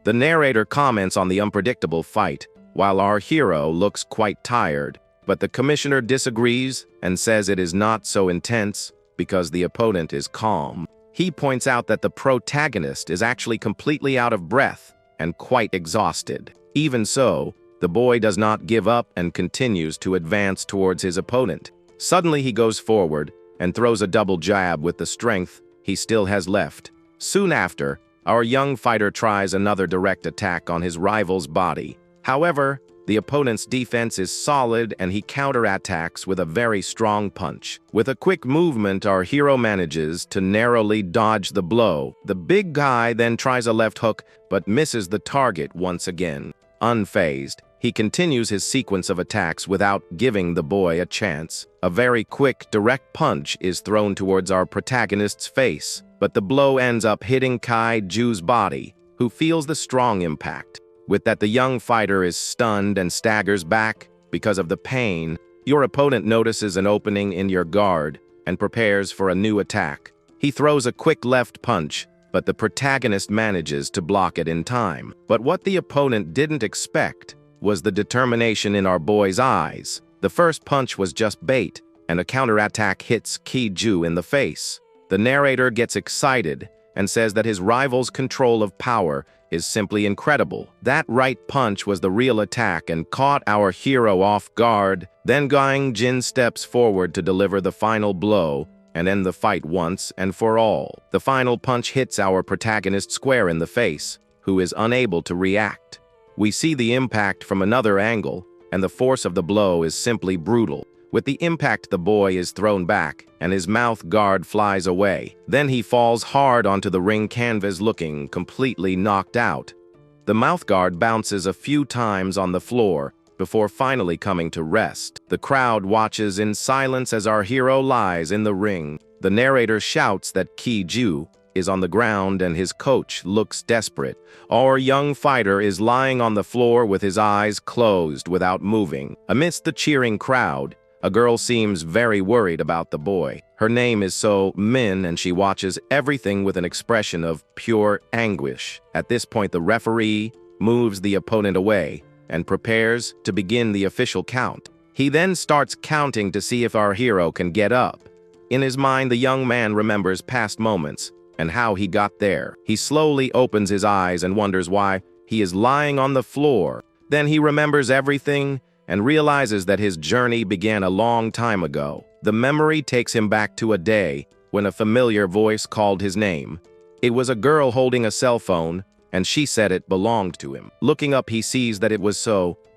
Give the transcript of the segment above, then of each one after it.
The narrator comments on the unpredictable fight, while our hero looks quite tired, but the commissioner disagrees and says it is not so intense because the opponent is calm. He points out that the protagonist is actually completely out of breath and quite exhausted. Even so, the boy does not give up and continues to advance towards his opponent. Suddenly he goes forward and throws a double jab with the strength he still has left. Soon after, our young fighter tries another direct attack on his rival's body. However, the opponent's defense is solid and he counterattacks with a very strong punch. With a quick movement, our hero manages to narrowly dodge the blow. The big guy then tries a left hook but misses the target once again. Unfazed, he continues his sequence of attacks without giving the boy a chance. A very quick, direct punch is thrown towards our protagonist's face, but the blow ends up hitting Kai-Ju's body, who feels the strong impact. With that, the young fighter is stunned and staggers back because of the pain. Your opponent notices an opening in your guard and prepares for a new attack. He throws a quick left punch, but the protagonist manages to block it in time. But what the opponent didn't expect was the determination in our boy's eyes. The first punch was just bait, and a counterattack hits Kai-Ju in the face. The narrator gets excited and says that his rival's control of power is simply incredible. That right punch was the real attack and caught our hero off guard. Then Gang Jin steps forward to deliver the final blow and end the fight once and for all. The final punch hits our protagonist square in the face, who is unable to react. We see the impact from another angle, and the force of the blow is simply brutal. With the impact, the boy is thrown back, and his mouth guard flies away. Then he falls hard onto the ring canvas looking completely knocked out. The mouth guard bounces a few times on the floor before finally coming to rest. The crowd watches in silence as our hero lies in the ring. The narrator shouts that Kai-Ju is on the ground and his coach looks desperate. Our young fighter is lying on the floor with his eyes closed without moving. Amidst the cheering crowd, a girl seems very worried about the boy. Her name is Min, and she watches everything with an expression of pure anguish. At this point, the referee moves the opponent away and prepares to begin the official count. He then starts counting to see if our hero can get up. In his mind, the young man remembers past moments and how he got there. He slowly opens his eyes and wonders why he is lying on the floor. Then he remembers everything and realizes that his journey began a long time ago. The memory takes him back to a day when a familiar voice called his name. It was a girl holding a cell phone, and she said it belonged to him. Looking up, he sees that it was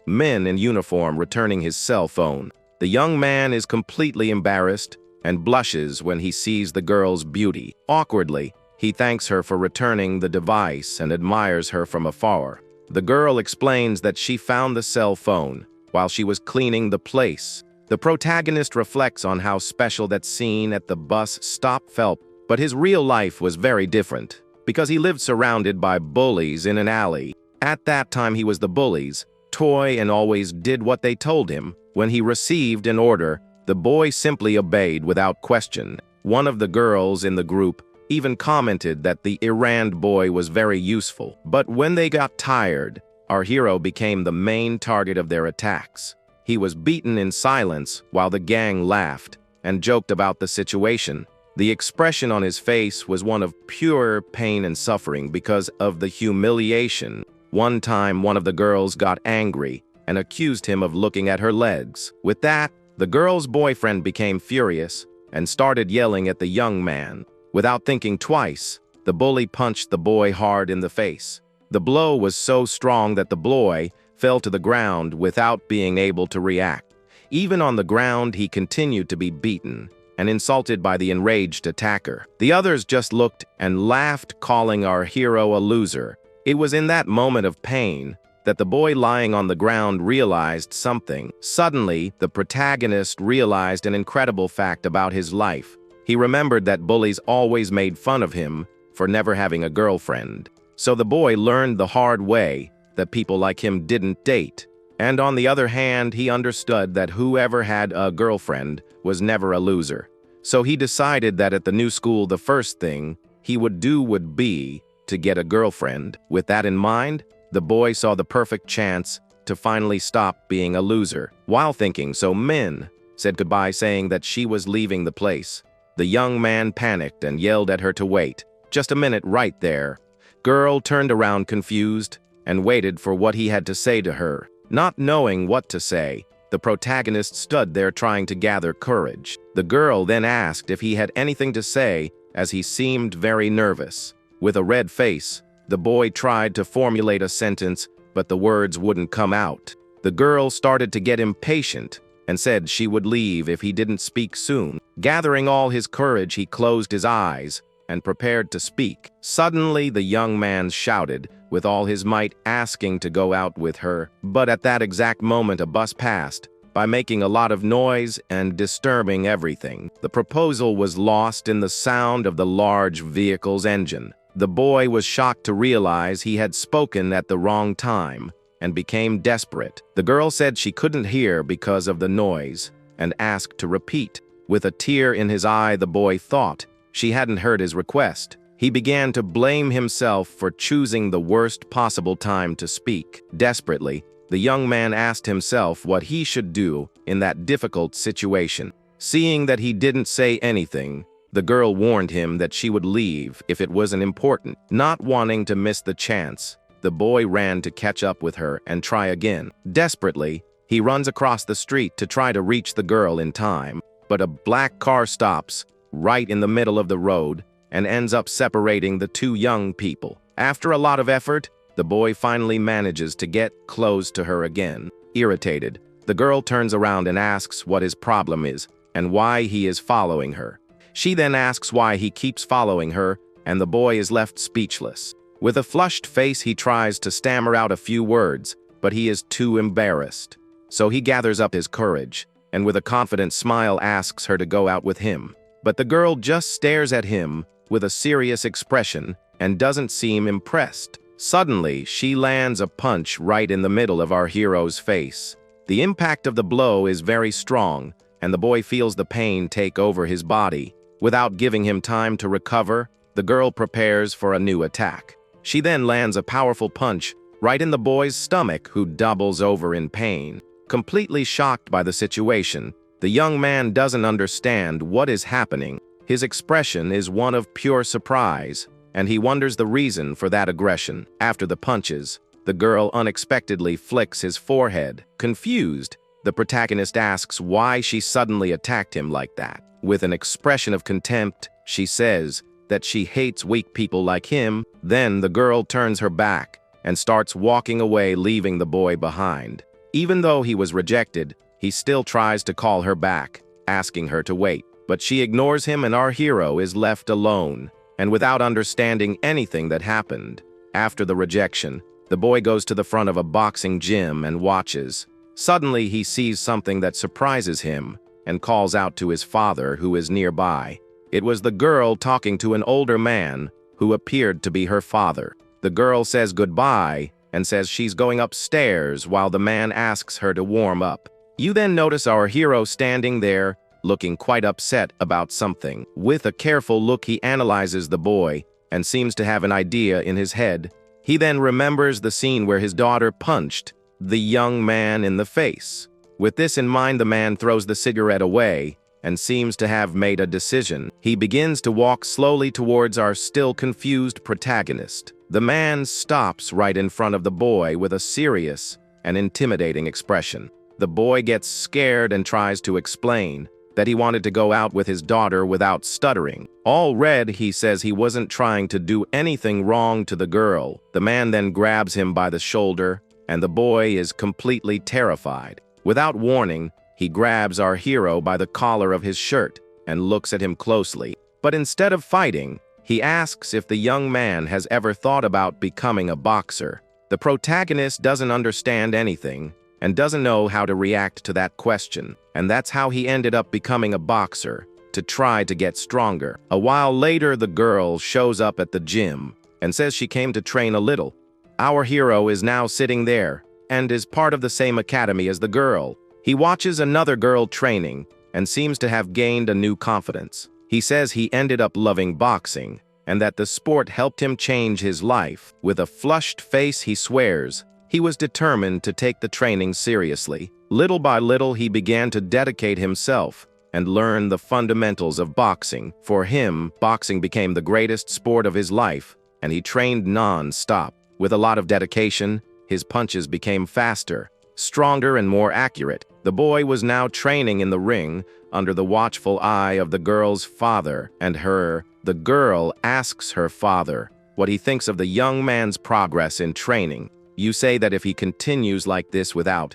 Min in uniform returning his cell phone. The young man is completely embarrassed and blushes when he sees the girl's beauty. Awkwardly, he thanks her for returning the device and admires her from afar. The girl explains that she found the cell phone while she was cleaning the place. The protagonist reflects on how special that scene at the bus stop felt, but his real life was very different, because he lived surrounded by bullies in an alley. At that time, he was the bullies' toy and always did what they told him. When he received an order, the boy simply obeyed without question. One of the girls in the group even commented that the errand boy was very useful. But when they got tired, our hero became the main target of their attacks. He was beaten in silence while the gang laughed and joked about the situation. The expression on his face was one of pure pain and suffering because of the humiliation. One time, one of the girls got angry and accused him of looking at her legs. With that, the girl's boyfriend became furious and started yelling at the young man. Without thinking twice, the bully punched the boy hard in the face. The blow was so strong that the boy fell to the ground without being able to react. Even on the ground, he continued to be beaten and insulted by the enraged attacker. The others just looked and laughed, calling our hero a loser. It was in that moment of pain that the boy lying on the ground realized something. Suddenly, the protagonist realized an incredible fact about his life. He remembered that bullies always made fun of him for never having a girlfriend. So the boy learned the hard way that people like him didn't date. And on the other hand, he understood that whoever had a girlfriend was never a loser. So he decided that at the new school, the first thing he would do would be to get a girlfriend. With that in mind, the boy saw the perfect chance to finally stop being a loser. While thinking so, Min said goodbye, saying that she was leaving the place. The young man panicked and yelled at her to wait. Just a minute right there. Girl turned around confused and waited for what he had to say to her. Not knowing what to say, the protagonist stood there trying to gather courage. The girl then asked if he had anything to say, as he seemed very nervous. With a red face, the boy tried to formulate a sentence, but the words wouldn't come out. The girl started to get impatient and said she would leave if he didn't speak soon. Gathering all his courage, he closed his eyes and prepared to speak. Suddenly, the young man shouted with all his might, asking to go out with her. But at that exact moment, a bus passed by making a lot of noise and disturbing everything. The proposal was lost in the sound of the large vehicle's engine. The boy was shocked to realize he had spoken at the wrong time and became desperate. The girl said she couldn't hear because of the noise and asked to repeat. With a tear in his eye, the boy thought she hadn't heard his request. He began to blame himself for choosing the worst possible time to speak. Desperately, the young man asked himself what he should do in that difficult situation. Seeing that he didn't say anything, the girl warned him that she would leave if it wasn't important. Not wanting to miss the chance, the boy ran to catch up with her and try again. Desperately, he runs across the street to try to reach the girl in time, but a black car stops right in the middle of the road and ends up separating the two young people. After a lot of effort, the boy finally manages to get close to her again. Irritated, the girl turns around and asks what his problem is and why he is following her. She then asks why he keeps following her, and the boy is left speechless. With a flushed face, he tries to stammer out a few words, but he is too embarrassed. So he gathers up his courage, and with a confident smile asks her to go out with him. But the girl just stares at him with a serious expression and doesn't seem impressed. Suddenly, she lands a punch right in the middle of our hero's face. The impact of the blow is very strong, and the boy feels the pain take over his body. Without giving him time to recover, the girl prepares for a new attack. She then lands a powerful punch right in the boy's stomach, who doubles over in pain. Completely shocked by the situation, the young man doesn't understand what is happening. His expression is one of pure surprise, and he wonders the reason for that aggression. After the punches, the girl unexpectedly flicks his forehead. Confused, the protagonist asks why she suddenly attacked him like that. With an expression of contempt, she says that she hates weak people like him. Then the girl turns her back and starts walking away, leaving the boy behind. Even though he was rejected, he still tries to call her back, asking her to wait. But she ignores him, and our hero is left alone and without understanding anything that happened. After the rejection, the boy goes to the front of a boxing gym and watches. Suddenly, he sees something that surprises him and calls out to his father, who is nearby. It was the girl talking to an older man who appeared to be her father. The girl says goodbye and says she's going upstairs while the man asks her to warm up. You then notice our hero standing there, looking quite upset about something. With a careful look, he analyzes the boy and seems to have an idea in his head. He then remembers the scene where his daughter punched the young man in the face. With this in mind, the man throws the cigarette away and seems to have made a decision. He begins to walk slowly towards our still confused protagonist. The man stops right in front of the boy with a serious and intimidating expression. The boy gets scared and tries to explain that he wanted to go out with his daughter without stuttering. All red, he says he wasn't trying to do anything wrong to the girl. The man then grabs him by the shoulder, and the boy is completely terrified. Without warning, he grabs our hero by the collar of his shirt and looks at him closely. But instead of fighting, he asks if the young man has ever thought about becoming a boxer. The protagonist doesn't understand anything and doesn't know how to react to that question. And that's how he ended up becoming a boxer, to try to get stronger. A while later, the girl shows up at the gym and says she came to train a little. Our hero is now sitting there and is part of the same academy as the girl. He watches another girl training and seems to have gained a new confidence. He says he ended up loving boxing and that the sport helped him change his life. With a flushed face, he swears he was determined to take the training seriously. Little by little, he began to dedicate himself and learn the fundamentals of boxing. For him, boxing became the greatest sport of his life, and he trained non-stop. With a lot of dedication, his punches became faster, stronger, and more accurate. The boy was now training in the ring under the watchful eye of the girl's father and her. The girl asks her father what he thinks of the young man's progress in training. You say that if he continues like this without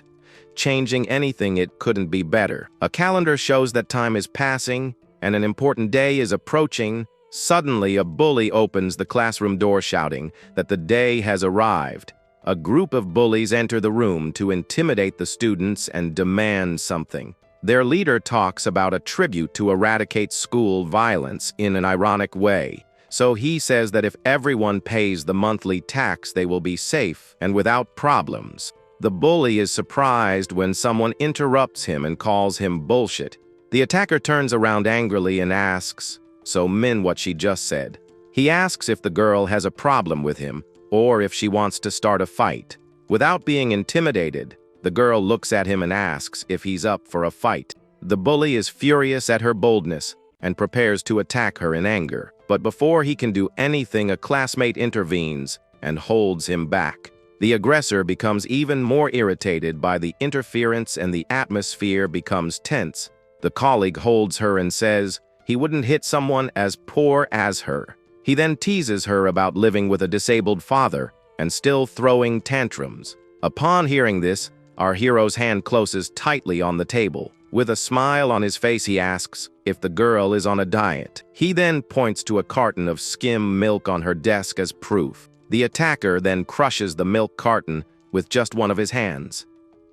changing anything, it couldn't be better. A calendar shows that time is passing and an important day is approaching. Suddenly, a bully opens the classroom door shouting that the day has arrived. A group of bullies enter the room to intimidate the students and demand something. Their leader talks about a tribute to eradicate school violence in an ironic way. So he says that if everyone pays the monthly tax, they will be safe and without problems. The bully is surprised when someone interrupts him and calls him bullshit. The attacker turns around angrily and asks, "So Min, what she just said?" He asks if the girl has a problem with him or if she wants to start a fight. Without being intimidated, the girl looks at him and asks if he's up for a fight. The bully is furious at her boldness and prepares to attack her in anger. But before he can do anything, a classmate intervenes and holds him back. The aggressor becomes even more irritated by the interference and the atmosphere becomes tense. The colleague holds her and says he wouldn't hit someone as poor as her. He then teases her about living with a disabled father and still throwing tantrums. Upon hearing this, our hero's hand closes tightly on the table. With a smile on his face, he asks if the girl is on a diet. He then points to a carton of skim milk on her desk as proof. The attacker then crushes the milk carton with just one of his hands.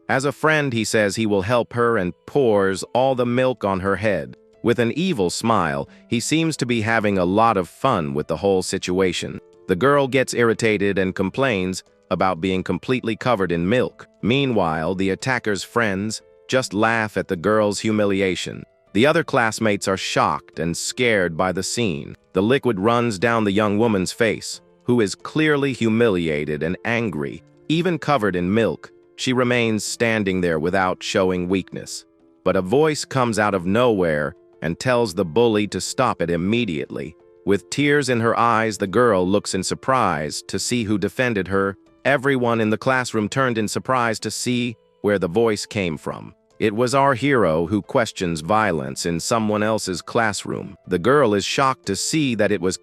As a friend, he says he will help her and pours all the milk on her head. With an evil smile, he seems to be having a lot of fun with the whole situation. The girl gets irritated and complains about being completely covered in milk. Meanwhile, the attacker's friends just laugh at the girl's humiliation. The other classmates are shocked and scared by the scene. The liquid runs down the young woman's face, who is clearly humiliated and angry. Even covered in milk, she remains standing there without showing weakness. But a voice comes out of nowhere and tells the bully to stop it immediately. With tears in her eyes, the girl looks in surprise to see who defended her. Everyone in the classroom turned in surprise to see where the voice came from. It was our hero who questions violence in someone else's classroom. The girl is shocked to see that it was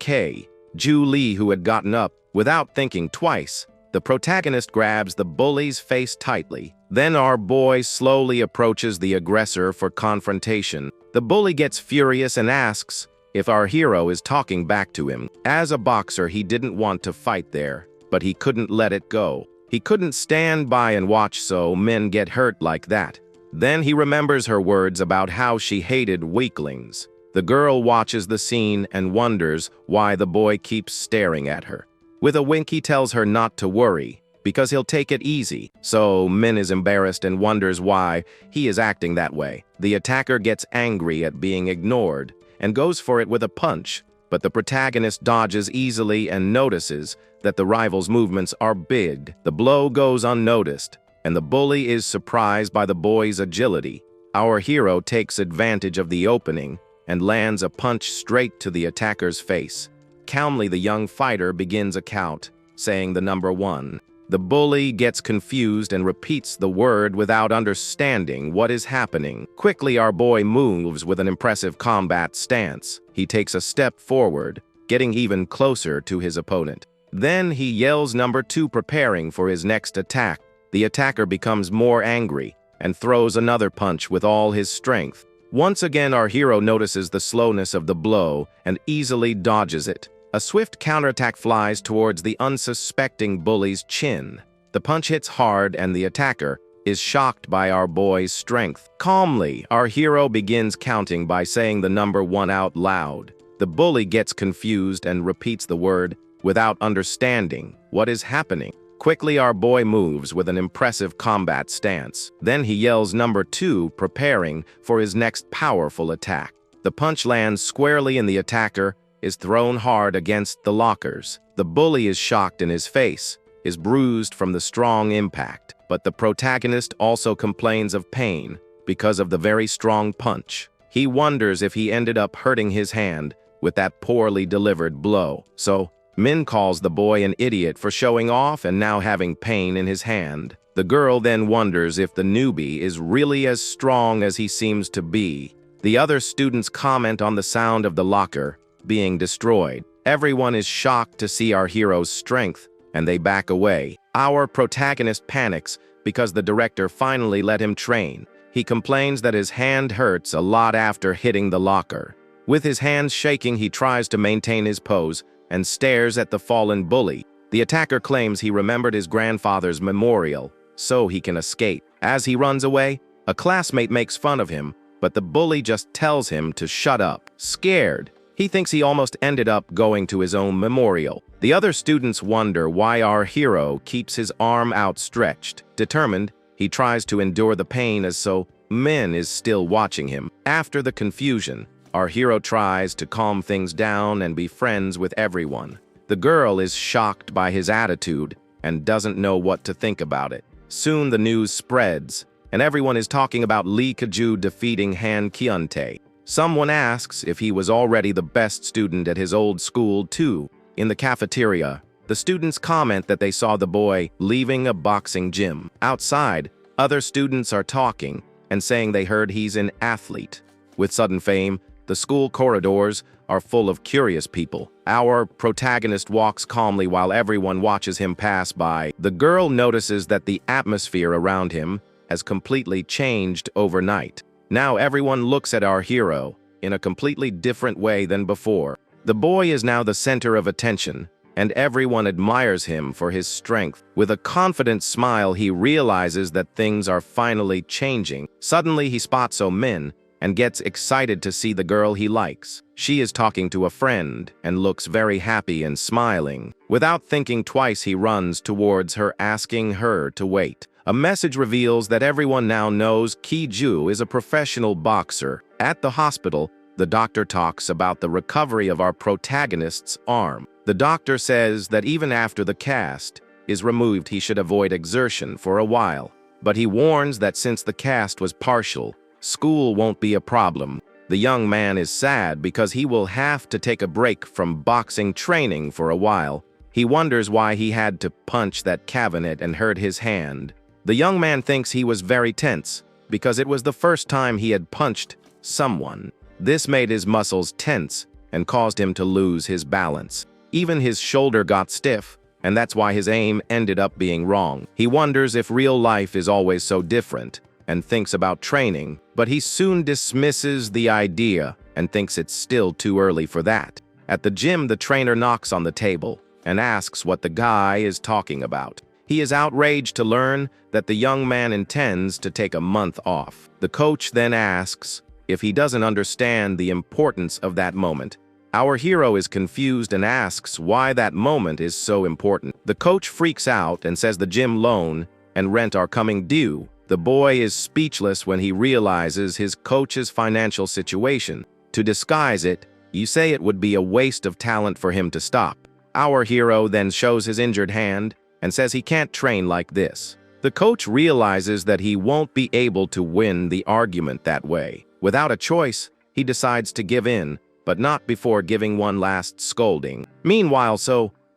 Ju Lee who had gotten up. Without thinking twice, the protagonist grabs the bully's face tightly. Then our boy slowly approaches the aggressor for confrontation. The bully gets furious and asks if our hero is talking back to him. As a boxer, he didn't want to fight there, but he couldn't let it go. He couldn't stand by and watch so men get hurt like that. Then he remembers her words about how she hated weaklings. The girl watches the scene and wonders why the boy keeps staring at her. With a wink, he tells her not to worry, because he'll take it easy. So Min is embarrassed and wonders why he is acting that way. The attacker gets angry at being ignored and goes for it with a punch, but the protagonist dodges easily and notices that the rival's movements are big. The blow goes unnoticed, and the bully is surprised by the boy's agility. Our hero takes advantage of the opening and lands a punch straight to the attacker's face. Calmly, the young fighter begins a count, saying the number 1. The bully gets confused and repeats the word without understanding what is happening. Quickly, our boy moves with an impressive combat stance. He takes a step forward, getting even closer to his opponent. Then he yells number 2, preparing for his next attack. The attacker becomes more angry and throws another punch with all his strength. Once again, our hero notices the slowness of the blow and easily dodges it. A swift counterattack flies towards the unsuspecting bully's chin. The punch hits hard and the attacker is shocked by our boy's strength. Calmly, our hero begins counting by saying the number 1 out loud. The bully gets confused and repeats the word without understanding what is happening. Quickly, our boy moves with an impressive combat stance. Then he yells number 2, preparing for his next powerful attack. The punch lands squarely in the attacker is thrown hard against the lockers. The bully is shocked in his face, is bruised from the strong impact, but the protagonist also complains of pain because of the very strong punch. He wonders if he ended up hurting his hand with that poorly delivered blow. So, Min calls the boy an idiot for showing off and now having pain in his hand. The girl then wonders if the newbie is really as strong as he seems to be. The other students comment on the sound of the locker being destroyed. Everyone is shocked to see our hero's strength, and they back away. Our protagonist panics because the director finally let him train. He complains that his hand hurts a lot after hitting the locker. With his hands shaking, he tries to maintain his pose and stares at the fallen bully. The attacker claims he remembered his grandfather's memorial, so he can escape. As he runs away, a classmate makes fun of him, but the bully just tells him to shut up. Scared, he thinks he almost ended up going to his own memorial. The other students wonder why our hero keeps his arm outstretched. Determined, he tries to endure the pain as so Min is still watching him. After the confusion, our hero tries to calm things down and be friends with everyone. The girl is shocked by his attitude and doesn't know what to think about it. Soon the news spreads, and everyone is talking about Lee Kaju defeating Han Kyuntae. Someone asks if he was already the best student at his old school too. In the cafeteria, the students comment that they saw the boy leaving a boxing gym. Outside, other students are talking and saying they heard he's an athlete. With sudden fame, the school corridors are full of curious people. Our protagonist walks calmly while everyone watches him pass by. The girl notices that the atmosphere around him has completely changed overnight. Now everyone looks at our hero in a completely different way than before. The boy is now the center of attention, and everyone admires him for his strength. With a confident smile, he realizes that things are finally changing. Suddenly, he spots Min and gets excited to see the girl he likes. She is talking to a friend and looks very happy and smiling. Without thinking twice, he runs towards her, asking her to wait. A message reveals that everyone now knows Ki-ju is a professional boxer. At the hospital, the doctor talks about the recovery of our protagonist's arm. The doctor says that even after the cast is removed, he should avoid exertion for a while. But he warns that since the cast was partial, school won't be a problem. The young man is sad because he will have to take a break from boxing training for a while. He wonders why he had to punch that cabinet and hurt his hand. The young man thinks he was very tense because it was the first time he had punched someone. This made his muscles tense and caused him to lose his balance. Even his shoulder got stiff, and that's why his aim ended up being wrong. He wonders if real life is always so different and thinks about training, but he soon dismisses the idea and thinks it's still too early for that. At the gym, the trainer knocks on the table and asks what the guy is talking about. He is outraged to learn that the young man intends to take a month off. The coach then asks if he doesn't understand the importance of that moment. Our hero is confused and asks why that moment is so important. The coach freaks out and says the gym loan and rent are coming due. The boy is speechless when he realizes his coach's financial situation. To disguise it, you say it would be a waste of talent for him to stop. Our hero then shows his injured hand and says he can't train like this. The coach realizes that he won't be able to win the argument that way. Without a choice, he decides to give in, but not before giving one last scolding. Meanwhile,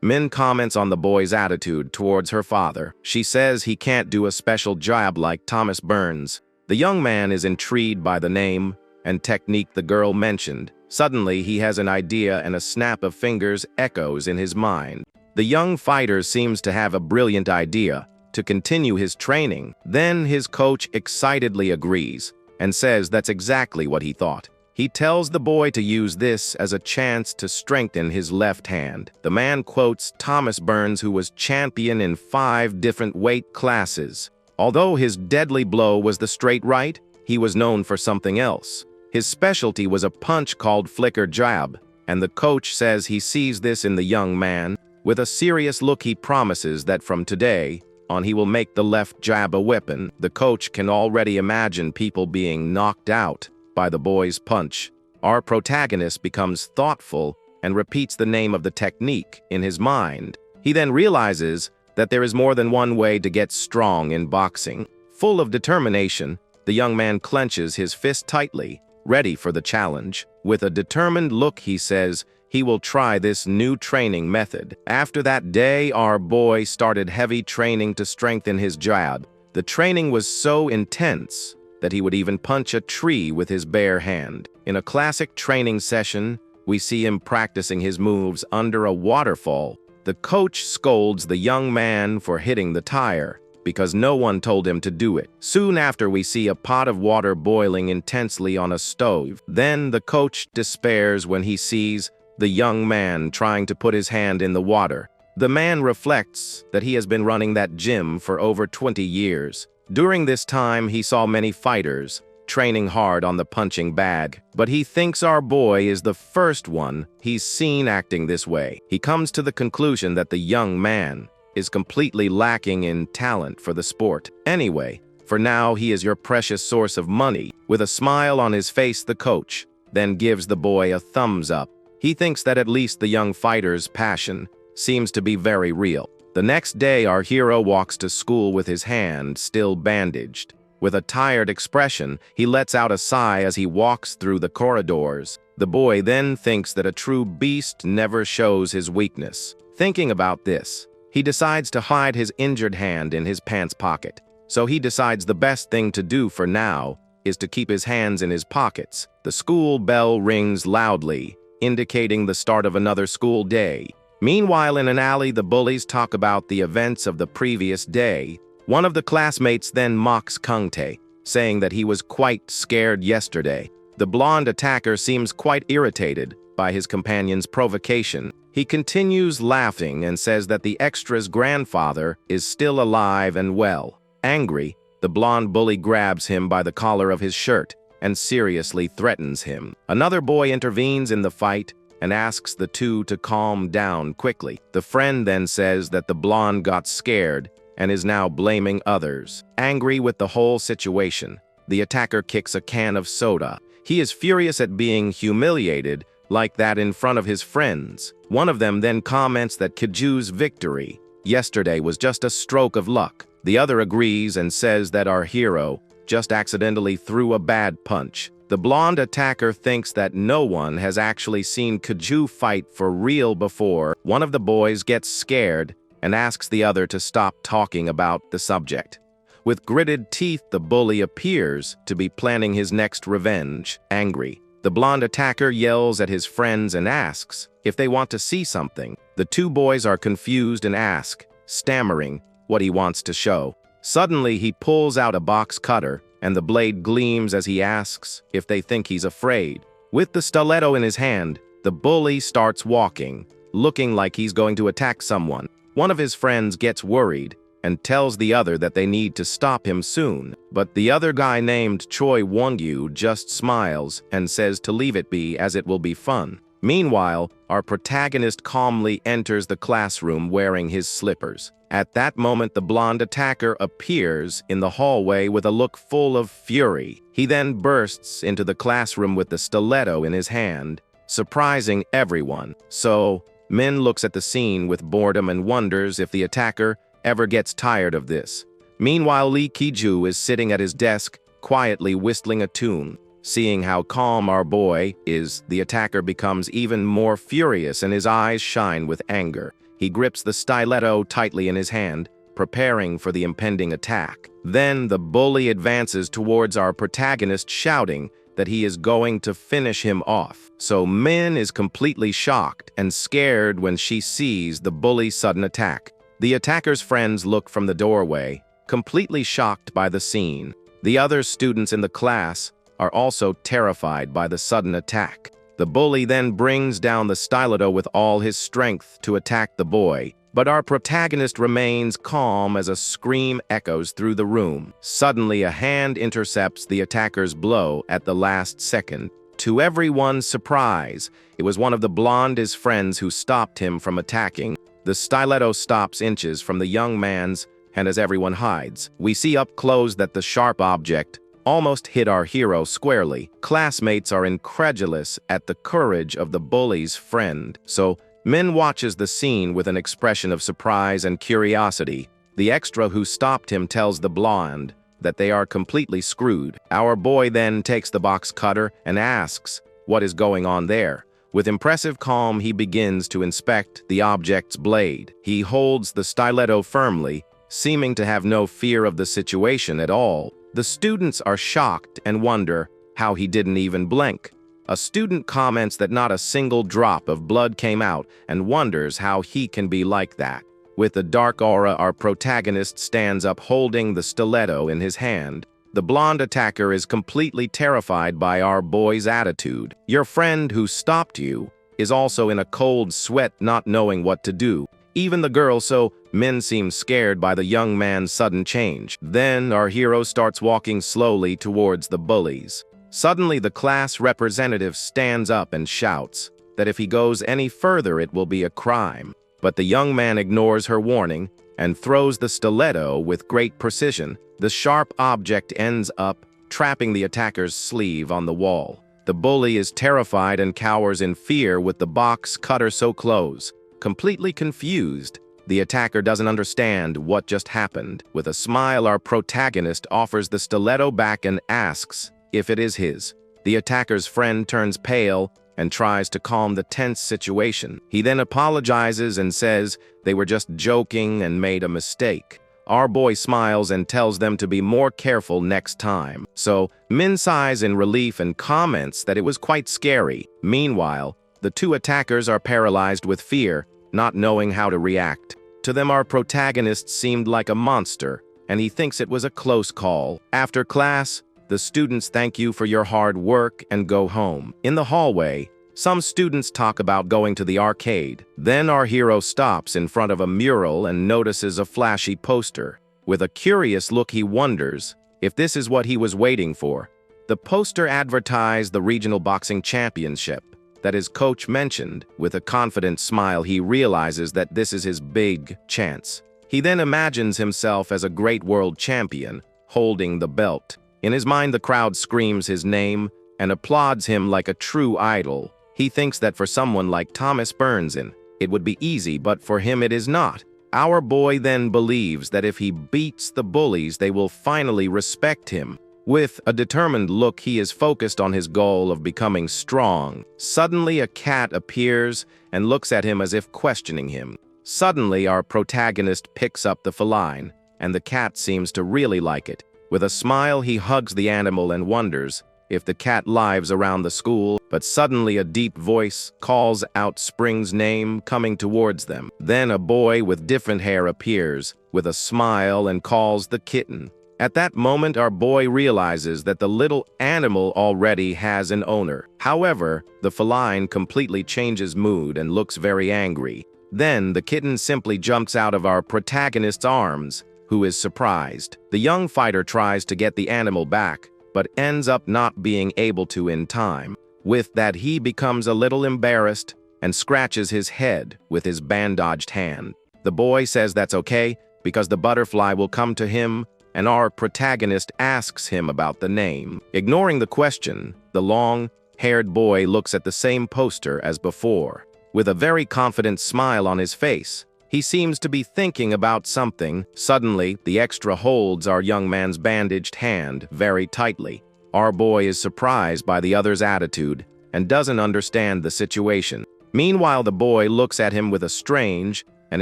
Min comments on the boy's attitude towards her father. She says he can't do a special job like Thomas Burns. The young man is intrigued by the name and technique the girl mentioned. Suddenly, he has an idea and a snap of fingers echoes in his mind. The young fighter seems to have a brilliant idea to continue his training. Then his coach excitedly agrees and says that's exactly what he thought. He tells the boy to use this as a chance to strengthen his left hand. The man quotes Thomas Burns, who was champion in 5 different weight classes. Although his deadly blow was the straight right, he was known for something else. His specialty was a punch called flicker jab, and the coach says he sees this in the young man. With a serious look, he promises that from today on he will make the left jab a weapon. The coach can already imagine people being knocked out by the boy's punch. Our protagonist becomes thoughtful and repeats the name of the technique in his mind. He then realizes that there is more than one way to get strong in boxing. Full of determination, the young man clenches his fist tightly, ready for the challenge. With a determined look, he says he will try this new training method. After that day, our boy started heavy training to strengthen his jab. The training was so intense that he would even punch a tree with his bare hand. In a classic training session, we see him practicing his moves under a waterfall. The coach scolds the young man for hitting the tire, because no one told him to do it. Soon after, we see a pot of water boiling intensely on a stove. Then the coach despairs when he sees the young man trying to put his hand in the water. The man reflects that he has been running that gym for over 20 years. During this time, he saw many fighters training hard on the punching bag, but he thinks our boy is the first one he's seen acting this way. He comes to the conclusion that the young man is completely lacking in talent for the sport. Anyway, for now, he is your precious source of money. With a smile on his face, the coach then gives the boy a thumbs up. He thinks that at least the young fighter's passion seems to be very real. The next day, our hero walks to school with his hand still bandaged. With a tired expression, he lets out a sigh as he walks through the corridors. The boy then thinks that a true beast never shows his weakness. Thinking about this, he decides to hide his injured hand in his pants pocket. So he decides the best thing to do for now is to keep his hands in his pockets. The school bell rings loudly, indicating the start of another school day. Meanwhile, in an alley, the bullies talk about the events of the previous day. One of the classmates then mocks Kungtae, saying that he was quite scared yesterday. The blonde attacker seems quite irritated by his companion's provocation. He continues laughing and says that the extra's grandfather is still alive and well. Angry, the blonde bully grabs him by the collar of his shirt and seriously threatens him. Another boy intervenes in the fight and asks the two to calm down quickly. The friend then says that the blonde got scared and is now blaming others. Angry with the whole situation, the attacker kicks a can of soda. He is furious at being humiliated like that in front of his friends. One of them then comments that Kiju's victory yesterday was just a stroke of luck. The other agrees and says that our hero just accidentally threw a bad punch. The blonde attacker thinks that no one has actually seen Kiju fight for real before. One of the boys gets scared and asks the other to stop talking about the subject. With gritted teeth, the bully appears to be planning his next revenge. Angry, the blonde attacker yells at his friends and asks if they want to see something. The two boys are confused and ask, stammering, what he wants to show. Suddenly, he pulls out a box cutter, and the blade gleams as he asks if they think he's afraid. With the stiletto in his hand, the bully starts walking, looking like he's going to attack someone. One of his friends gets worried and tells the other that they need to stop him soon. But the other guy named Choi Won-yu just smiles and says to leave it be as it will be fun. Meanwhile, our protagonist calmly enters the classroom wearing his slippers. At that moment, the blonde attacker appears in the hallway with a look full of fury. He then bursts into the classroom with the stiletto in his hand, surprising everyone. So, Min looks at the scene with boredom and wonders if the attacker ever gets tired of this. Meanwhile, Lee Kiju is sitting at his desk, quietly whistling a tune. Seeing how calm our boy is, the attacker becomes even more furious and his eyes shine with anger. He grips the stiletto tightly in his hand, preparing for the impending attack. Then the bully advances towards our protagonist, shouting that he is going to finish him off. So Min is completely shocked and scared when she sees the bully's sudden attack. The attacker's friends look from the doorway, completely shocked by the scene. The other students in the class are also terrified by the sudden attack. The bully then brings down the stiletto with all his strength to attack the boy, but our protagonist remains calm as a scream echoes through the room. Suddenly, a hand intercepts the attacker's blow at the last second. To everyone's surprise, it was one of the blonde's friends who stopped him from attacking. The stiletto stops inches from the young man's, and as everyone hides, we see up close that the sharp object almost hit our hero squarely. Classmates are incredulous at the courage of the bully's friend, so Min watches the scene with an expression of surprise and curiosity. The extra who stopped him tells the blonde that they are completely screwed. Our boy then takes the box cutter and asks what is going on there. With impressive calm, he begins to inspect the object's blade. He holds the stiletto firmly, seeming to have no fear of the situation at all. The students are shocked and wonder how he didn't even blink. A student comments that not a single drop of blood came out and wonders how he can be like that. With a dark aura, our protagonist stands up holding the stiletto in his hand. The blonde attacker is completely terrified by our boy's attitude. Your friend who stopped you is also in a cold sweat, not knowing what to do. Even the girl, so Min seems scared by the young man's sudden change. Then our hero starts walking slowly towards the bullies. Suddenly, the class representative stands up and shouts that if he goes any further, it will be a crime. But the young man ignores her warning and throws the stiletto with great precision. The sharp object ends up trapping the attacker's sleeve on the wall. The bully is terrified and cowers in fear with the box cutter so close. Completely confused, the attacker doesn't understand what just happened. With a smile, our protagonist offers the stiletto back and asks if it is his. The attacker's friend turns pale and tries to calm the tense situation. He then apologizes and says they were just joking and made a mistake. Our boy smiles and tells them to be more careful next time. So Min sighs in relief and comments that it was quite scary. Meanwhile, the two attackers are paralyzed with fear, not knowing how to react. To them, our protagonist seemed like a monster, and he thinks it was a close call. After class, the students thank you for your hard work and go home. In the hallway, some students talk about going to the arcade. Then our hero stops in front of a mural and notices a flashy poster. With a curious look, he wonders if this is what he was waiting for. The poster advertised the regional boxing championship that his coach mentioned. With a confident smile, he realizes that this is his big chance. He then imagines himself as a great world champion, holding the belt. In his mind, the crowd screams his name and applauds him like a true idol. He thinks that for someone like Thomas Burnson, it would be easy, but for him it is not. Our boy then believes that if he beats the bullies, they will finally respect him. With a determined look, he is focused on his goal of becoming strong. Suddenly, a cat appears and looks at him as if questioning him. Suddenly, our protagonist picks up the feline, and the cat seems to really like it. With a smile, he hugs the animal and wonders if the cat lives around the school, but suddenly a deep voice calls out Spring's name, coming towards them. Then a boy with different hair appears with a smile and calls the kitten. At that moment, our boy realizes that the little animal already has an owner. However, the feline completely changes mood and looks very angry. Then the kitten simply jumps out of our protagonist's arms, who is surprised. The young fighter tries to get the animal back, but ends up not being able to in time. With that, he becomes a little embarrassed and scratches his head with his bandaged hand. The boy says that's okay because the butterfly will come to him, and our protagonist asks him about the name. Ignoring the question, the long-haired boy looks at the same poster as before. With a very confident smile on his face, he seems to be thinking about something. Suddenly, the extra holds our young man's bandaged hand very tightly. Our boy is surprised by the other's attitude and doesn't understand the situation. Meanwhile, the boy looks at him with a strange and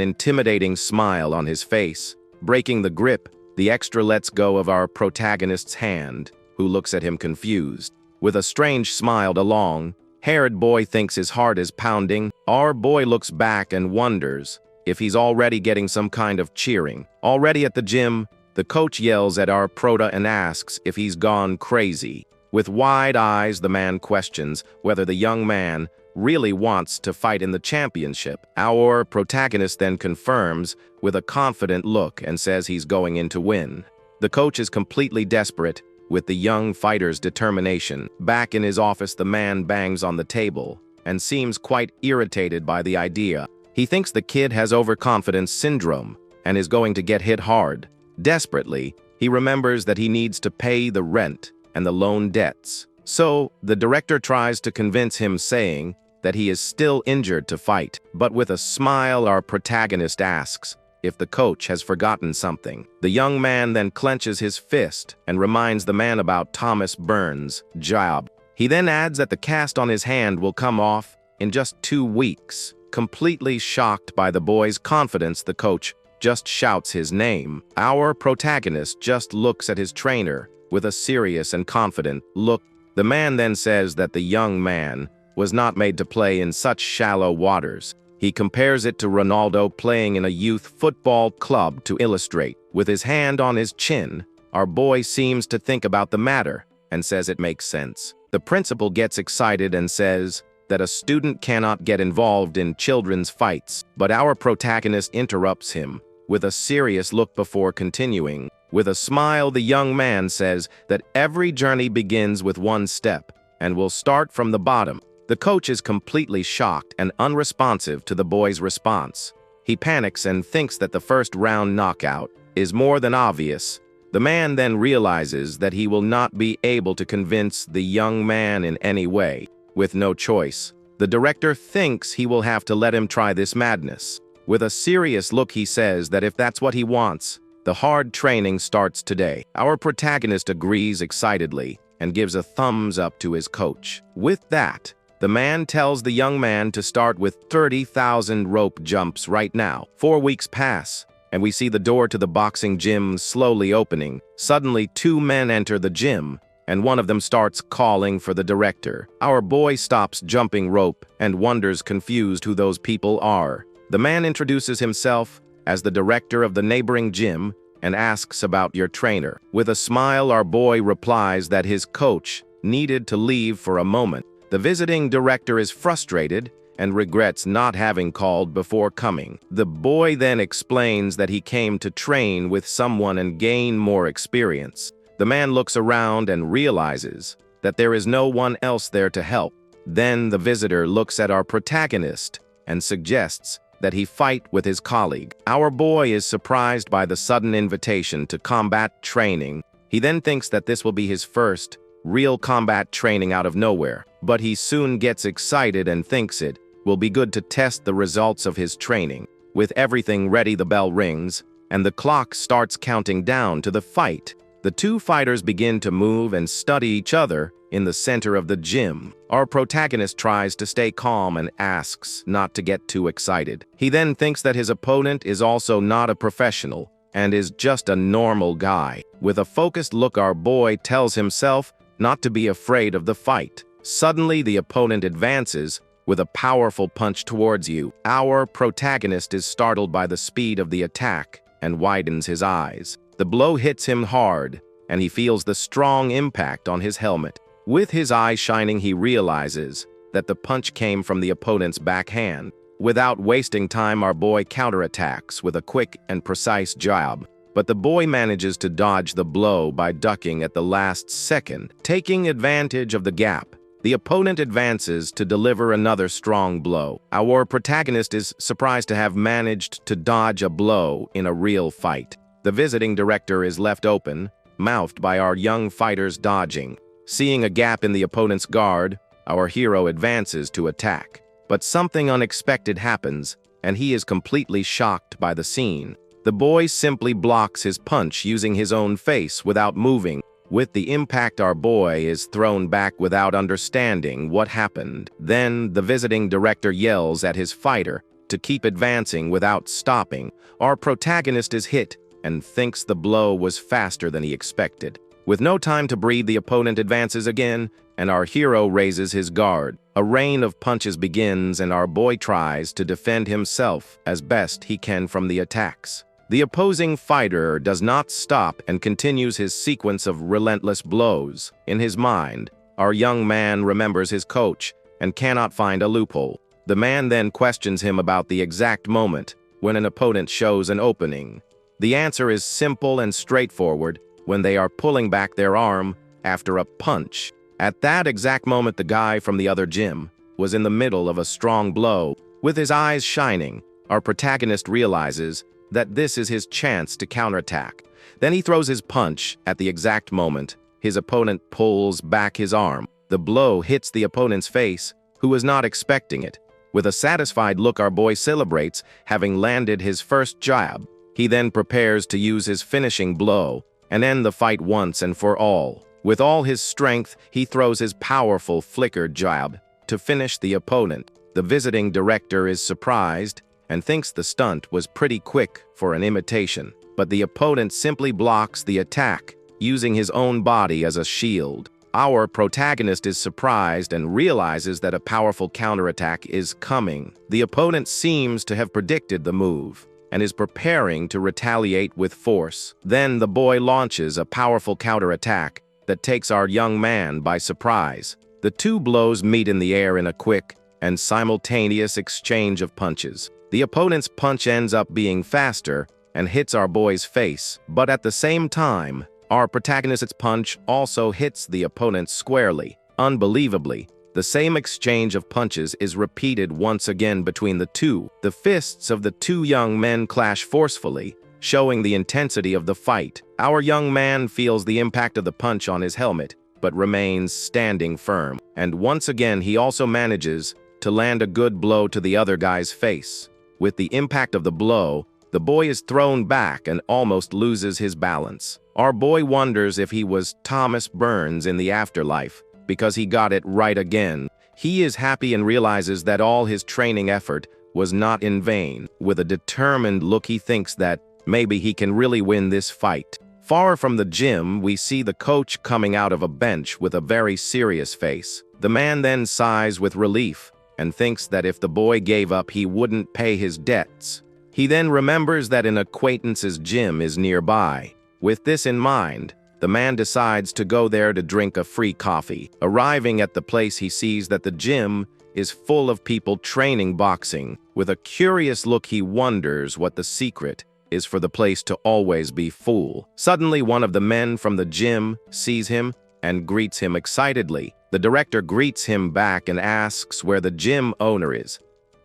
intimidating smile on his face. Breaking the grip, the extra lets go of our protagonist's hand, who looks at him confused. With a strange smile, the long-haired boy thinks his heart is pounding. Our boy looks back and wonders if he's already getting some kind of cheering. Already at the gym, the coach yells at our prota and asks if he's gone crazy. With wide eyes, the man questions whether the young man really wants to fight in the championship. Our protagonist then confirms with a confident look and says he's going in to win. The coach is completely desperate with the young fighter's determination. Back in his office, the man bangs on the table and seems quite irritated by the idea. He thinks the kid has overconfidence syndrome and is going to get hit hard. Desperately, he He remembers that he needs to pay the rent and the loan debts. So, the director tries to convince him, saying that he is still injured to fight. But with a smile, our protagonist asks if the coach has forgotten something. The young man then clenches his fist and reminds the man about Thomas Burns' job. He then adds that the cast on his hand will come off in just 2 weeks. Completely shocked by the boy's confidence, the coach just shouts his name. Our protagonist just looks at his trainer with a serious and confident look. The man then says that the young man was not made to play in such shallow waters. He compares it to Ronaldo playing in a youth football club to illustrate. With his hand on his chin, our boy seems to think about the matter and says it makes sense. The principal gets excited and says that a student cannot get involved in children's fights, but our protagonist interrupts him with a serious look before continuing. With a smile, the young man says that every journey begins with one step and will start from the bottom. The coach is completely shocked and unresponsive to the boy's response. He panics and thinks that the first round knockout is more than obvious. The man then realizes that he will not be able to convince the young man in any way. With no choice, the director thinks he will have to let him try this madness. With a serious look, he says that if that's what he wants, the hard training starts today. Our protagonist agrees excitedly and gives a thumbs up to his coach. With that, the man tells the young man to start with 30,000 rope jumps right now. 4 weeks pass, and we see the door to the boxing gym slowly opening. Suddenly, 2 men enter the gym, and one of them starts calling for the director. Our boy stops jumping rope and wonders confused who those people are. The man introduces himself as the director of the neighboring gym and asks about your trainer. With a smile, our boy replies that his coach needed to leave for a moment. The visiting director is frustrated and regrets not having called before coming. The boy then explains that he came to train with someone and gain more experience. The man looks around and realizes that there is no one else there to help. Then the visitor looks at our protagonist and suggests that he fight with his colleague. Our boy is surprised by the sudden invitation to combat training. He then thinks that this will be his first real combat training out of nowhere, but he soon gets excited and thinks it will be good to test the results of his training. With everything ready, the bell rings, and the clock starts counting down to the fight. The 2 fighters begin to move and study each other in the center of the gym. Our protagonist tries to stay calm and asks not to get too excited. He then thinks that his opponent is also not a professional and is just a normal guy. With a focused look, our boy tells himself not to be afraid of the fight. Suddenly, the opponent advances with a powerful punch towards you. Our protagonist is startled by the speed of the attack and widens his eyes. The blow hits him hard, and he feels the strong impact on his helmet. With his eyes shining, he realizes that the punch came from the opponent's backhand. Without wasting time, our boy counterattacks with a quick and precise jab. But the boy manages to dodge the blow by ducking at the last second. Taking advantage of the gap, the opponent advances to deliver another strong blow. Our protagonist is surprised to have managed to dodge a blow in a real fight. The visiting director is left open, mouthed by our young fighters dodging. Seeing a gap in the opponent's guard, our hero advances to attack. But something unexpected happens, and he is completely shocked by the scene. The boy simply blocks his punch using his own face without moving. With the impact, our boy is thrown back without understanding what happened. Then the visiting director yells at his fighter to keep advancing without stopping. Our protagonist is hit and thinks the blow was faster than he expected. With no time to breathe, the opponent advances again, and our hero raises his guard. A rain of punches begins, and our boy tries to defend himself as best he can from the attacks. The opposing fighter does not stop and continues his sequence of relentless blows. In his mind, our young man remembers his coach and cannot find a loophole. The man then questions him about the exact moment when an opponent shows an opening. The answer is simple and straightforward: when they are pulling back their arm after a punch. At that exact moment, the guy from the other gym was in the middle of a strong blow. With his eyes shining, our protagonist realizes that this is his chance to counterattack. Then he throws his punch. At the exact moment, his opponent pulls back his arm. The blow hits the opponent's face, who was not expecting it. With a satisfied look, our boy celebrates having landed his first jab. He then prepares to use his finishing blow and end the fight once and for all. With all his strength, he throws his powerful flicker jab to finish the opponent. The visiting director is surprised and thinks the stunt was pretty quick for an imitation, but the opponent simply blocks the attack, using his own body as a shield. Our protagonist is surprised and realizes that a powerful counterattack is coming. The opponent seems to have predicted the move and is preparing to retaliate with force. Then the boy launches a powerful counterattack that takes our young man by surprise. The two blows meet in the air in a quick and simultaneous exchange of punches. The opponent's punch ends up being faster and hits our boy's face, but at the same time, our protagonist's punch also hits the opponent squarely. Unbelievably, the same exchange of punches is repeated once again between the two. The fists of the two young men clash forcefully, showing the intensity of the fight. Our young man feels the impact of the punch on his helmet, but remains standing firm. And once again, he also manages to land a good blow to the other guy's face. With the impact of the blow, the boy is thrown back and almost loses his balance. Our boy wonders if he was Thomas Burns in the afterlife, because he got it right again. He is happy and realizes that all his training effort was not in vain. With a determined look, he thinks that maybe he can really win this fight. Far from the gym, we see the coach coming out of a bench with a very serious face. The man then sighs with relief and thinks that if the boy gave up, he wouldn't pay his debts. He then remembers that an acquaintance's gym is nearby. With this in mind, the man decides to go there to drink a free coffee. Arriving at the place, he sees that the gym is full of people training boxing. With a curious look, he wonders what the secret is for the place to always be full. Suddenly, one of the men from the gym sees him and greets him excitedly. The director greets him back and asks where the gym owner is.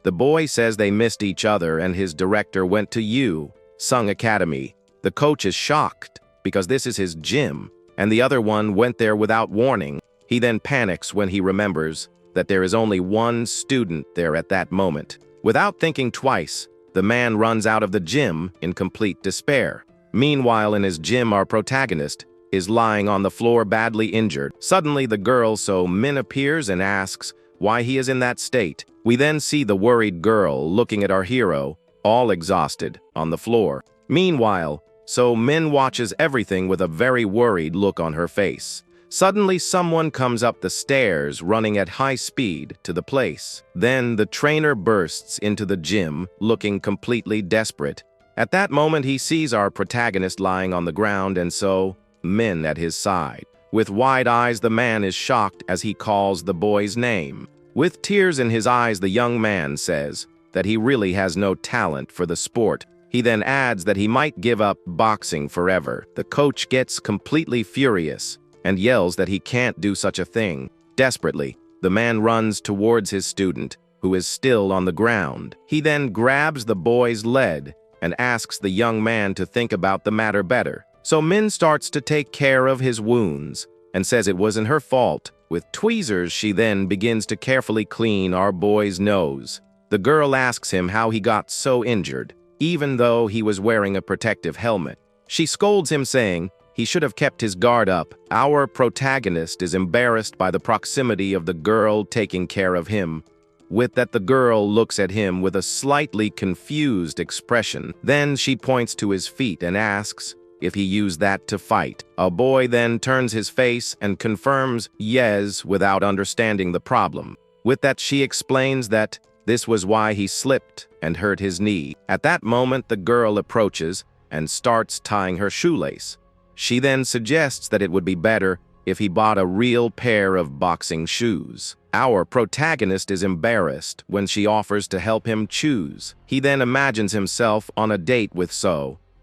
The boy says they missed each other and his director went to Sung Academy. The coach is shocked because this is his gym, and the other one went there without warning. He then panics when he remembers that there is only one student there at that moment. Without thinking twice, the man runs out of the gym in complete despair. Meanwhile, in his gym, our protagonist is lying on the floor badly injured. Suddenly, the girl Min appears and asks why he is in that state. We then see the worried girl looking at our hero, all exhausted, on the floor. Meanwhile, Min watches everything with a very worried look on her face. Suddenly, someone comes up the stairs running at high speed to the place. Then the trainer bursts into the gym, looking completely desperate. At that moment, he sees our protagonist lying on the ground and Min at his side. With wide eyes, the man is shocked as he calls the boy's name. With tears in his eyes, the young man says that he really has no talent for the sport. He then adds that he might give up boxing forever. The coach gets completely furious and yells that he can't do such a thing. Desperately, the man runs towards his student, who is still on the ground. He then grabs the boy's leg and asks the young man to think about the matter better. Min starts to take care of his wounds and says it wasn't her fault. With tweezers, she then begins to carefully clean our boy's nose. The girl asks him how he got so injured, even though he was wearing a protective helmet. She scolds him, saying he should have kept his guard up. Our protagonist is embarrassed by the proximity of the girl taking care of him. With that, the girl looks at him with a slightly confused expression. Then she points to his feet and asks if he used that to fight. A boy then turns his face and confirms yes without understanding the problem. With that, she explains that this was why he slipped and hurt his knee. At that moment, the girl approaches and starts tying her shoelace. She then suggests that it would be better if he bought a real pair of boxing shoes. Our protagonist is embarrassed when she offers to help him choose. He then imagines himself on a date with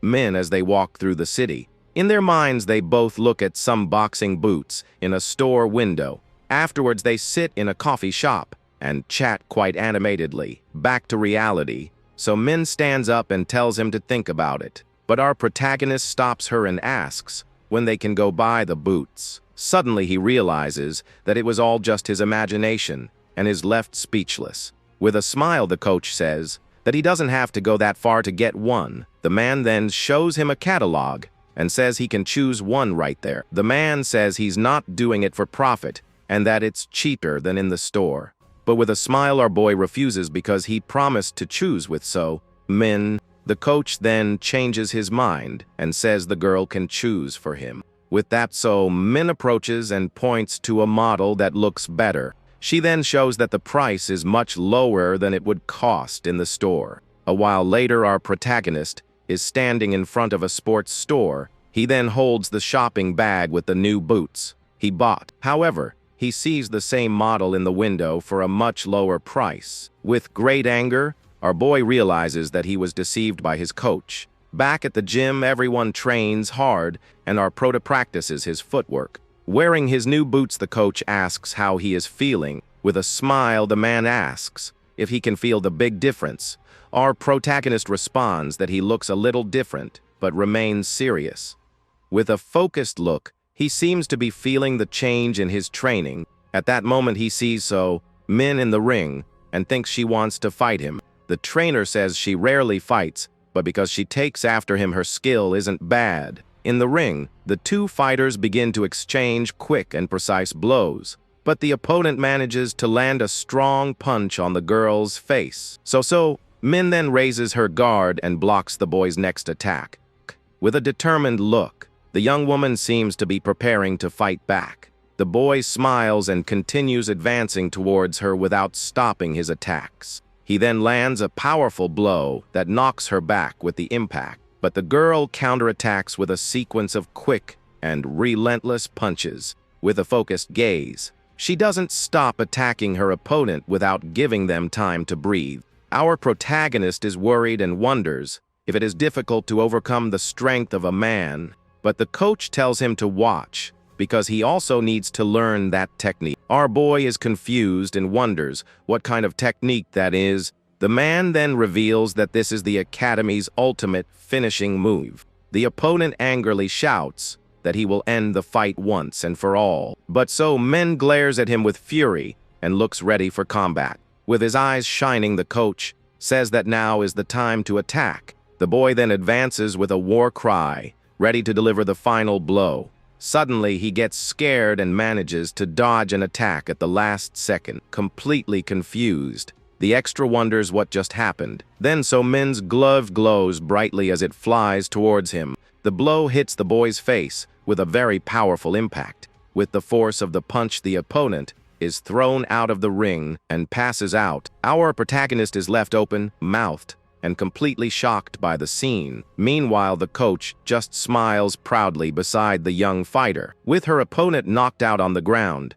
Min as they walk through the city. In their minds, they both look at some boxing boots in a store window. Afterwards, they sit in a coffee shop and chat quite animatedly. Back to reality, Min stands up and tells him to think about it. But our protagonist stops her and asks when they can go buy the boots. Suddenly he realizes that it was all just his imagination and is left speechless. With a smile, the coach says that he doesn't have to go that far to get one. The man then shows him a catalog and says he can choose one right there. The man says he's not doing it for profit and that it's cheaper than in the store. But with a smile, our boy refuses because he promised to choose with Min. The coach then changes his mind and says the girl can choose for him. With that, Min approaches and points to a model that looks better. She then shows that the price is much lower than it would cost in the store. A while later, our protagonist is standing in front of a sports store. He then holds the shopping bag with the new boots he bought. However, he sees the same model in the window for a much lower price. With great anger, our boy realizes that he was deceived by his coach. Back at the gym, everyone trains hard, and our prota practices his footwork. Wearing his new boots, the coach asks how he is feeling. With a smile, the man asks if he can feel the big difference. Our protagonist responds that he looks a little different, but remains serious. With a focused look, he seems to be feeling the change in his training. At that moment, he sees Min in the ring and thinks she wants to fight him. The trainer says she rarely fights, but because she takes after him, her skill isn't bad. In the ring, the two fighters begin to exchange quick and precise blows, but the opponent manages to land a strong punch on the girl's face. Min then raises her guard and blocks the boy's next attack. With a determined look, the young woman seems to be preparing to fight back. The boy smiles and continues advancing towards her without stopping his attacks. He then lands a powerful blow that knocks her back with the impact, but the girl counterattacks with a sequence of quick and relentless punches. With a focused gaze, she doesn't stop attacking her opponent without giving them time to breathe. Our protagonist is worried and wonders if it is difficult to overcome the strength of a man, but the coach tells him to watch because he also needs to learn that technique. Our boy is confused and wonders what kind of technique that is. The man then reveals that this is the Academy's ultimate finishing move. The opponent angrily shouts that he will end the fight once and for all. But Min glares at him with fury and looks ready for combat. With his eyes shining, the coach says that now is the time to attack. The boy then advances with a war cry, ready to deliver the final blow. Suddenly, he gets scared and manages to dodge an attack at the last second, completely confused. The extra wonders what just happened. Then Min's glove glows brightly as it flies towards him. The blow hits the boy's face with a very powerful impact. With the force of the punch, the opponent is thrown out of the ring and passes out. Our protagonist is left open-mouthed and completely shocked by the scene. Meanwhile, the coach just smiles proudly beside the young fighter. With her opponent knocked out on the ground,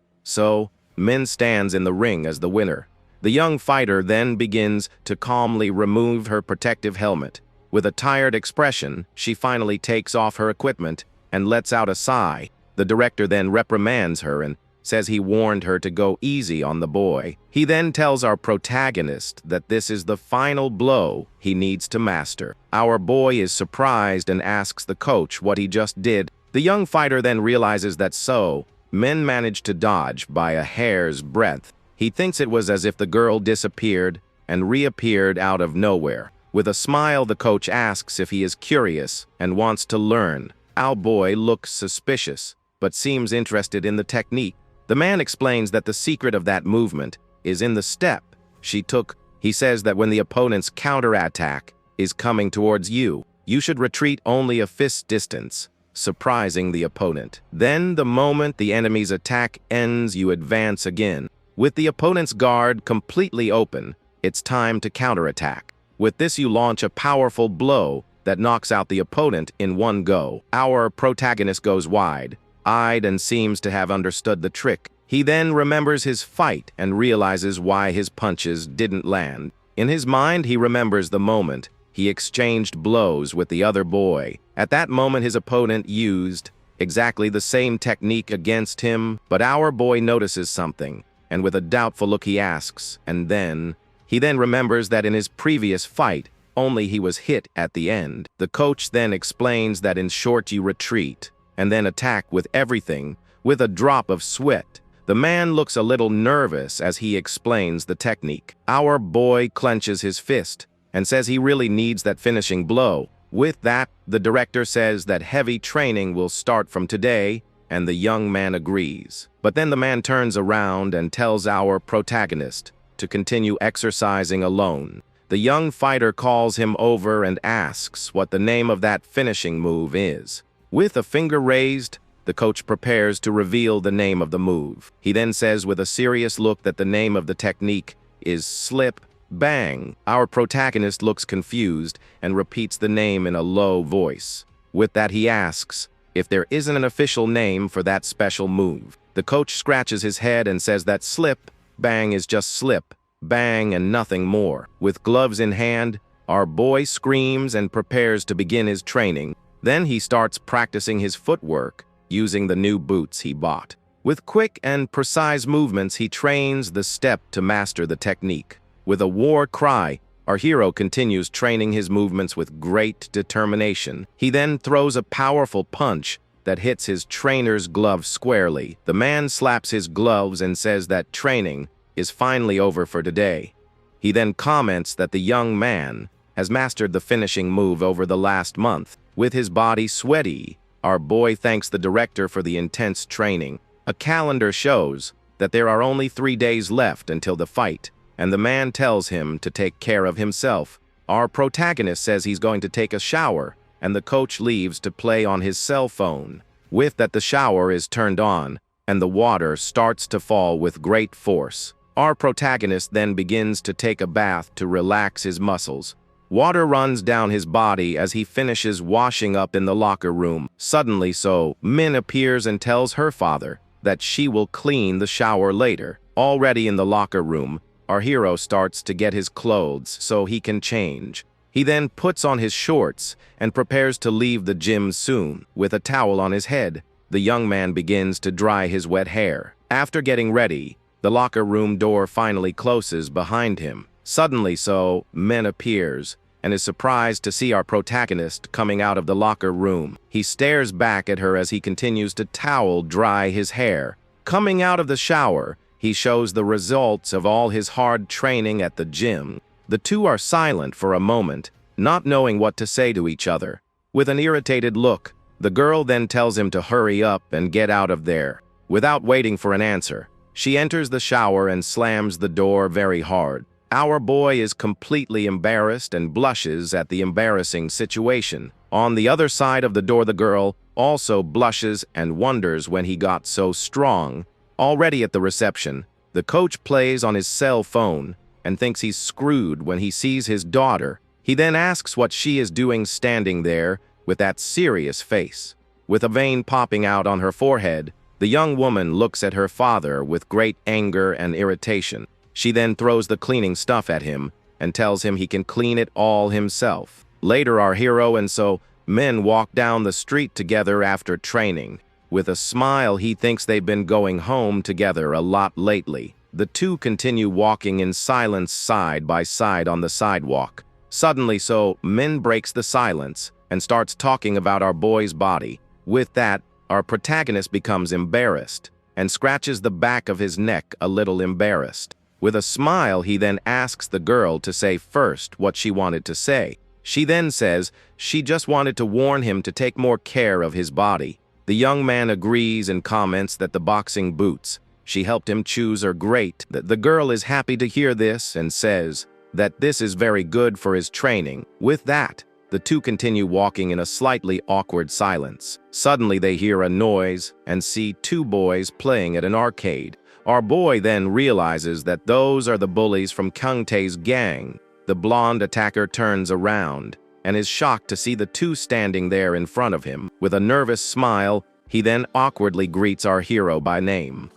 Min stands in the ring as the winner. The young fighter then begins to calmly remove her protective helmet. With a tired expression, she finally takes off her equipment and lets out a sigh. The director then reprimands her and says he warned her to go easy on the boy. He then tells our protagonist that this is the final blow he needs to master. Our boy is surprised and asks the coach what he just did. The young fighter then realizes that Min managed to dodge by a hair's breadth. He thinks it was as if the girl disappeared and reappeared out of nowhere. With a smile, the coach asks if he is curious and wants to learn. Our boy looks suspicious, but seems interested in the technique. The man explains that the secret of that movement is in the step she took. He says that when the opponent's counterattack is coming towards you, you should retreat only a fist distance, surprising the opponent. Then, the moment the enemy's attack ends, you advance again. With the opponent's guard completely open, it's time to counterattack. With this, you launch a powerful blow that knocks out the opponent in one go. Our protagonist goes wide-eyed and seems to have understood the trick. He then remembers his fight and realizes why his punches didn't land. In his mind, he remembers the moment he exchanged blows with the other boy. At that moment, his opponent used exactly the same technique against him, but our boy notices something, and with a doubtful look he asks, he then remembers that in his previous fight, only he was hit at the end. The coach then explains that in short you retreat, and then attack with everything, with a drop of sweat. The man looks a little nervous as he explains the technique. Our boy clenches his fist and says he really needs that finishing blow. With that, the director says that heavy training will start from today, and the young man agrees. But then the man turns around and tells our protagonist to continue exercising alone. The young fighter calls him over and asks what the name of that finishing move is. With a finger raised, the coach prepares to reveal the name of the move. He then says with a serious look that the name of the technique is slip bang. Our protagonist looks confused and repeats the name in a low voice. With that, he asks if there isn't an official name for that special move. The coach scratches his head and says that slip bang is just slip bang and nothing more. With gloves in hand, our boy screams and prepares to begin his training. Then he starts practicing his footwork using the new boots he bought. With quick and precise movements, he trains the step to master the technique. With a war cry, our hero continues training his movements with great determination. He then throws a powerful punch that hits his trainer's glove squarely. The man slaps his gloves and says that training is finally over for today. He then comments that the young man has mastered the finishing move over the last month. With his body sweaty, our boy thanks the director for the intense training. A calendar shows that there are only 3 days left until the fight, and the man tells him to take care of himself. Our protagonist says he's going to take a shower, and the coach leaves to play on his cell phone. With that, the shower is turned on, and the water starts to fall with great force. Our protagonist then begins to take a bath to relax his muscles. Water runs down his body as he finishes washing up in the locker room. Suddenly, Min appears and tells her father that she will clean the shower later. Already in the locker room, our hero starts to get his clothes so he can change. He then puts on his shorts and prepares to leave the gym soon. With a towel on his head, the young man begins to dry his wet hair. After getting ready, the locker room door finally closes behind him. Suddenly, Min appears and is surprised to see our protagonist coming out of the locker room. He stares back at her as he continues to towel dry his hair. Coming out of the shower, he shows the results of all his hard training at the gym. The two are silent for a moment, not knowing what to say to each other. With an irritated look, the girl then tells him to hurry up and get out of there. Without waiting for an answer, she enters the shower and slams the door very hard. Our boy is completely embarrassed and blushes at the embarrassing situation. On the other side of the door, the girl also blushes and wonders when he got so strong. Already at the reception, the coach plays on his cell phone and thinks he's screwed when he sees his daughter. He then asks what she is doing standing there with that serious face. With a vein popping out on her forehead, the young woman looks at her father with great anger and irritation. She then throws the cleaning stuff at him and tells him he can clean it all himself. Later, our hero and Min walk down the street together after training. With a smile, he thinks they've been going home together a lot lately. The two continue walking in silence side by side on the sidewalk. Suddenly, Min breaks the silence and starts talking about our boy's body. With that, our protagonist becomes embarrassed and scratches the back of his neck a little embarrassed. With a smile, he then asks the girl to say first what she wanted to say. She then says she just wanted to warn him to take more care of his body. The young man agrees and comments that the boxing boots she helped him choose are great. The girl is happy to hear this and says that this is very good for his training. With that, the two continue walking in a slightly awkward silence. Suddenly, they hear a noise and see two boys playing at an arcade. Our boy then realizes that those are the bullies from Kung Tae's gang. The blonde attacker turns around and is shocked to see the two standing there in front of him. With a nervous smile, he then awkwardly greets our hero by name.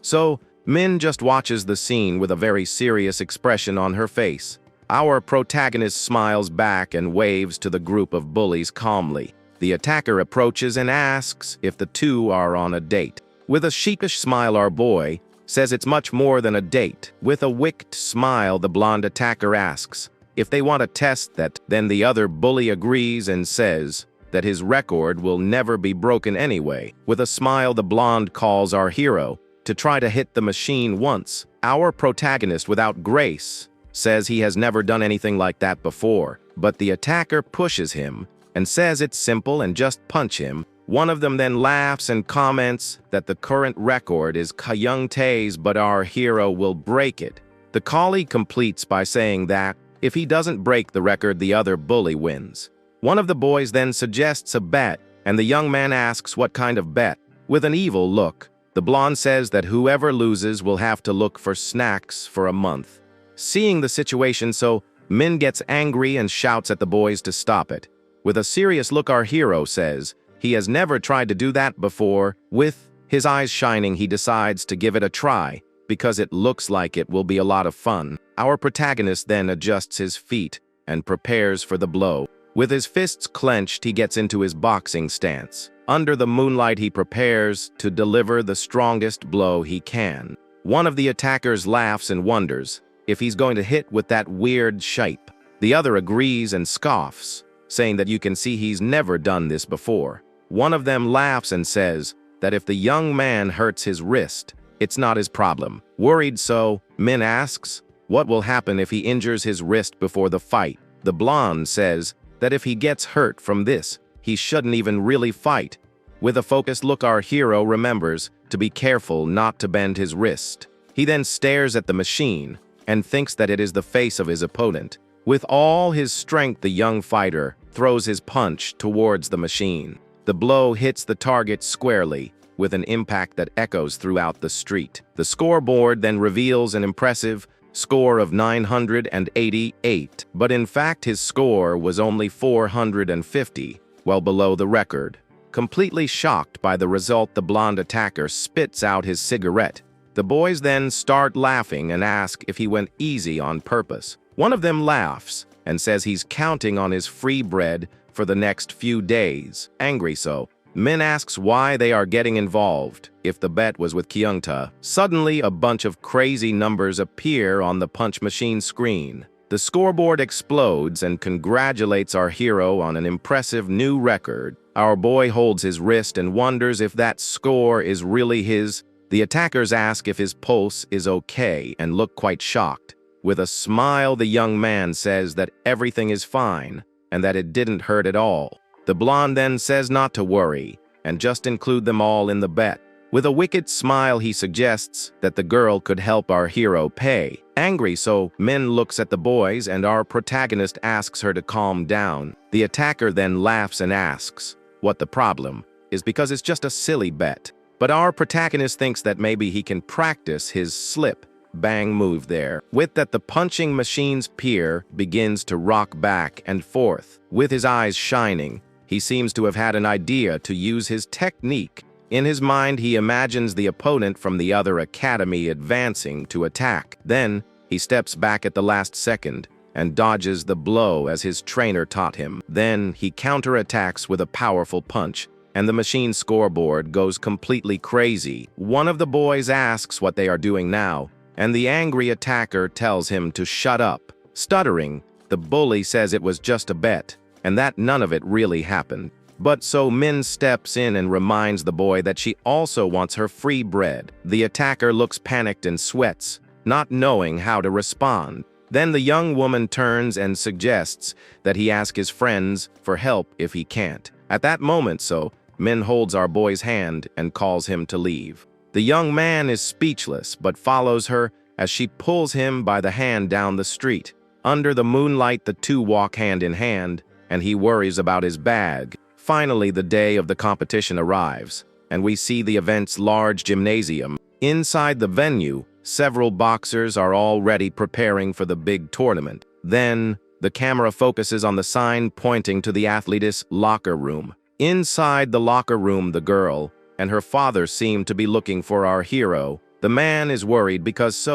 Min just watches the scene with a very serious expression on her face. Our protagonist smiles back and waves to the group of bullies calmly. The attacker approaches and asks if the two are on a date. With a sheepish smile, our boy says it's much more than a date. With a wicked smile, the blonde attacker asks if they want to test that. Then the other bully agrees and says that his record will never be broken anyway. With a smile, the blonde calls our hero to try to hit the machine once. Our protagonist, without grace, says he has never done anything like that before, but the attacker pushes him and says it's simple and just punch him. One of them then laughs and comments that the current record is Kyung Tae's, but our hero will break it. The colleague completes by saying that if he doesn't break the record, the other bully wins. One of the boys then suggests a bet, and the young man asks what kind of bet. With an evil look, the blonde says that whoever loses will have to look for snacks for a month. Seeing the situation, so Min gets angry and shouts at the boys to stop it. With a serious look, our hero says he has never tried to do that before. With his eyes shining, he decides to give it a try because it looks like it will be a lot of fun. Our protagonist then adjusts his feet and prepares for the blow. With his fists clenched, he gets into his boxing stance. Under the moonlight, he prepares to deliver the strongest blow he can. One of the attackers laughs and wonders if he's going to hit with that weird shape. The other agrees and scoffs, saying that you can see he's never done this before. One of them laughs and says that if the young man hurts his wrist, it's not his problem. Worried so, Min asks what will happen if he injures his wrist before the fight. The blonde says that if he gets hurt from this, he shouldn't even really fight. With a focused look, our hero remembers to be careful not to bend his wrist. He then stares at the machine and thinks that it is the face of his opponent. With all his strength, the young fighter throws his punch towards the machine. The blow hits the target squarely, with an impact that echoes throughout the street. The scoreboard then reveals an impressive score of 988, but in fact his score was only 450, well below the record. Completely shocked by the result, the blonde attacker spits out his cigarette. The boys then start laughing and ask if he went easy on purpose. One of them laughs and says he's counting on his free bread for the next few days. Angry so, Min asks why they are getting involved if the bet was with Kyungta. Suddenly, a bunch of crazy numbers appear on the punch machine screen. The scoreboard explodes and congratulates our hero on an impressive new record. Our boy holds his wrist and wonders if that score is really his. The attackers ask if his pulse is okay and look quite shocked. With a smile, the young man says that everything is fine and that it didn't hurt at all. The blonde then says not to worry and just include them all in the bet. With a wicked smile, he suggests that the girl could help our hero pay. Angry so, Min looks at the boys and our protagonist asks her to calm down. The attacker then laughs and asks what the problem is because it's just a silly bet. But our protagonist thinks that maybe he can practice his slip bang move there. With that, the punching machine's pier begins to rock back and forth. With his eyes shining, he seems to have had an idea to use his technique. In his mind, he imagines the opponent from the other academy advancing to attack. Then, he steps back at the last second and dodges the blow as his trainer taught him. Then, he counterattacks with a powerful punch, and the machine scoreboard goes completely crazy. One of the boys asks what they are doing now, and the angry attacker tells him to shut up. Stuttering, the bully says it was just a bet, and that none of it really happened. But so Min steps in and reminds the boy that she also wants her free bread. The attacker looks panicked and sweats, not knowing how to respond. Then the young woman turns and suggests that he ask his friends for help if he can't. At that moment, so Min holds our boy's hand and calls him to leave. The young man is speechless but follows her as she pulls him by the hand down the street. Under the moonlight, the two walk hand in hand, and he worries about his bag. Finally, the day of the competition arrives, and we see the event's large gymnasium. Inside the venue, several boxers are already preparing for the big tournament. Then, the camera focuses on the sign pointing to the athletes' locker room. Inside the locker room, the girl and her father seem to be looking for our hero. The man is worried because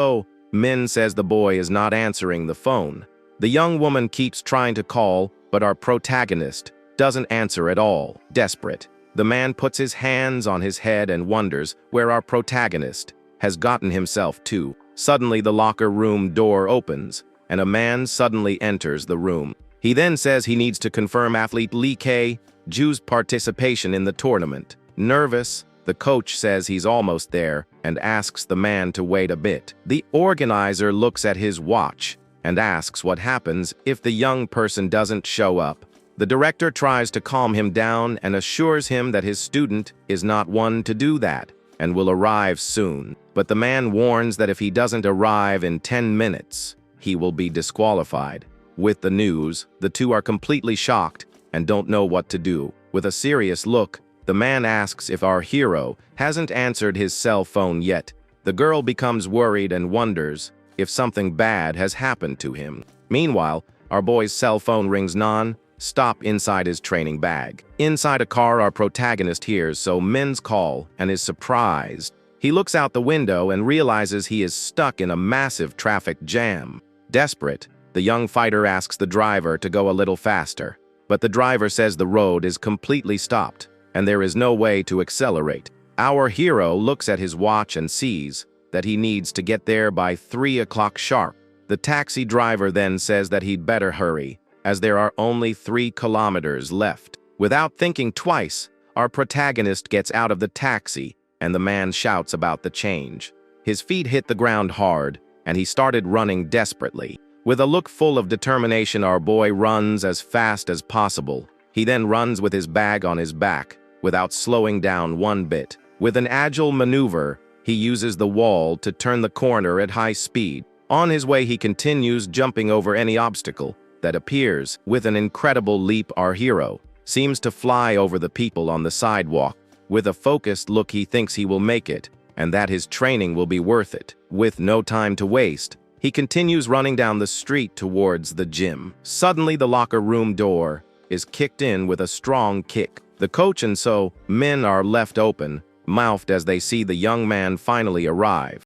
Min says the boy is not answering the phone. The young woman keeps trying to call, but our protagonist doesn't answer at all. Desperate, the man puts his hands on his head and wonders where our protagonist has gotten himself to. Suddenly, the locker room door opens, and a man suddenly enters the room. He then says he needs to confirm athlete Lee K-Ju's participation in the tournament. Nervous, the coach says he's almost there and asks the man to wait a bit. The organizer looks at his watch and asks what happens if the young person doesn't show up. The director tries to calm him down and assures him that his student is not one to do that and will arrive soon. But the man warns that if he doesn't arrive in 10 minutes, he will be disqualified. With the news, the two are completely shocked and don't know what to do. With a serious look, the man asks if our hero hasn't answered his cell phone yet. The girl becomes worried and wonders if something bad has happened to him. Meanwhile, our boy's cell phone rings non-stop inside his training bag. Inside a car, our protagonist hears Min's call and is surprised. He looks out the window and realizes he is stuck in a massive traffic jam. Desperate, the young fighter asks the driver to go a little faster, but the driver says the road is completely stopped and there is no way to accelerate. Our hero looks at his watch and sees that he needs to get there by 3 o'clock sharp. The taxi driver then says that he'd better hurry, as there are only 3 kilometers left. Without thinking twice, our protagonist gets out of the taxi, and the man shouts about the change. His feet hit the ground hard, and he started running desperately. With a look full of determination, our boy runs as fast as possible. He then runs with his bag on his back, without slowing down one bit. With an agile maneuver, he uses the wall to turn the corner at high speed. On his way, he continues jumping over any obstacle that appears. With an incredible leap, our hero seems to fly over the people on the sidewalk. With a focused look, he thinks he will make it, and that his training will be worth it. With no time to waste, he continues running down the street towards the gym. Suddenly, the locker room door is kicked in with a strong kick. The coach and Min are left open, mouthed as they see the young man finally arrive.